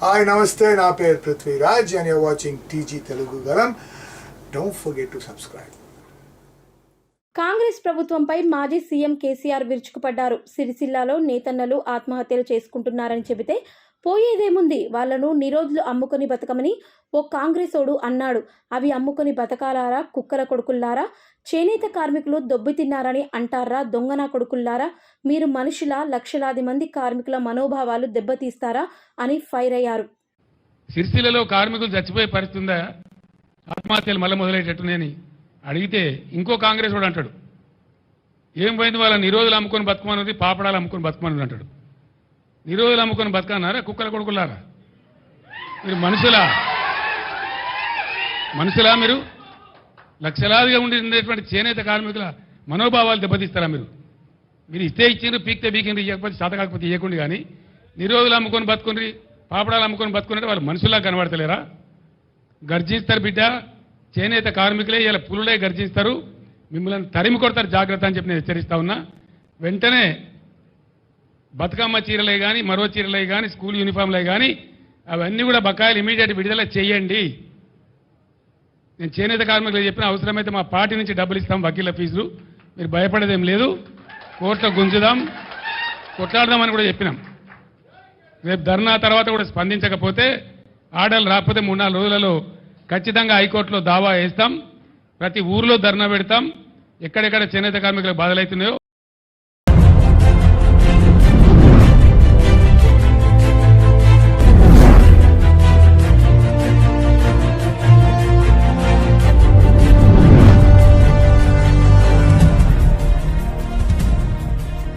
Hi నమస్తే నా పేరు Prithviraj and you're watching TG Telugu Galam. Don't forget to subscribe. Congress ప్రభుత్వంపై మాజీ సీఎం కేసీఆర్ విరుచుకుపడ్డారు. సిరిసిల్లాలో నేతన్నలు ఆత్మహత్యలు చేసుకుంటున్నారని చెబితే పోయేదేముంది, వాళ్లను నిరోధులు అమ్ముకొని బతకమని ఓ కాంగ్రెసోడు అన్నాడు. అవి అమ్ముకొని బతకాలారా కుక్కల కొడుకుల్లారా, చేనేత కార్మికులు దొబ్బి తిన్నారని అంటారా దొంగన కొడుకుల్లారా, మీరు మనుషుల లక్షలాది మంది కార్మికుల మనోభావాలు దెబ్బతీస్తారా అని ఫైర్ అయ్యారు. సిరిసిల్లలో కార్మికులు చచ్చిపోయే పరిస్థితి ఉందా? ఆత్మహత్యలు మళ్ళీ మొదలయ్యేటట్టునేని అడిగితే ఇంకో కాంగ్రెస్ వాడు అంటాడు, ఏం పోయింది వాళ్ళ నిరోధులు అమ్ముకొని బతకమన్నది, పాపడాలు అమ్ముకొని బతకమన్నది అంటాడు. నిరోధులు అమ్ముకొని బతకన్నారా కుక్కల కొడుకులారా? మీరు మనుషులా మీరు? లక్షలాదిగా ఉండేటువంటి చేనేత కార్మికుల మనోభావాలు దెబ్బతీస్తారా మీరు? మీరు ఇస్తే ఇచ్చిండ్రు, పీక్తే పీకిండ్రు, ఇవ్వకపోతే చేత కాకపోతే ఇవ్వకుండా. కానీ నిరోధులు అమ్ముకొని బతుకుండ్రి, పాపడాలు అమ్ముకొని బతుకున్నట్టు వాళ్ళు మనుషుల్లా కనబడతలేరా? గర్జిస్తారు బిడ్డ, చేనేత కార్మికులే ఇలా పులులే గర్జిస్తారు, మిమ్మల్ని తరిమి కొడతారు, జాగ్రత్త అని చెప్పి నేను హెచ్చరిస్తా ఉన్నా. వెంటనే బతుకమ్మ చీరలే కానీ, మరో చీరలే కానీ, స్కూల్ యూనిఫామ్లే కానీ అవన్నీ కూడా బకాయిలు ఇమీడియట్ విడుదల చేయండి. నేను చేనేత కార్మికులు చెప్పిన అవసరమైతే మా పార్టీ నుంచి డబ్బులు ఇస్తాం, వకీల ఫీజులు, మీరు భయపడేదేం లేదు, కోర్టులో గుంజుదాం, కొట్లాడదామని కూడా చెప్పినాం. రేపు ధర్నా తర్వాత కూడా స్పందించకపోతే, ఆర్డర్లు రాకపోతే 3-4 రోజులలో ఖచ్చితంగా హైకోర్టులో దావా వేస్తాం, ప్రతి ఊర్లో ధర్నా పెడతాం. ఎక్కడెక్కడ చేనేత కార్మికులకు బాధలవుతున్నాయో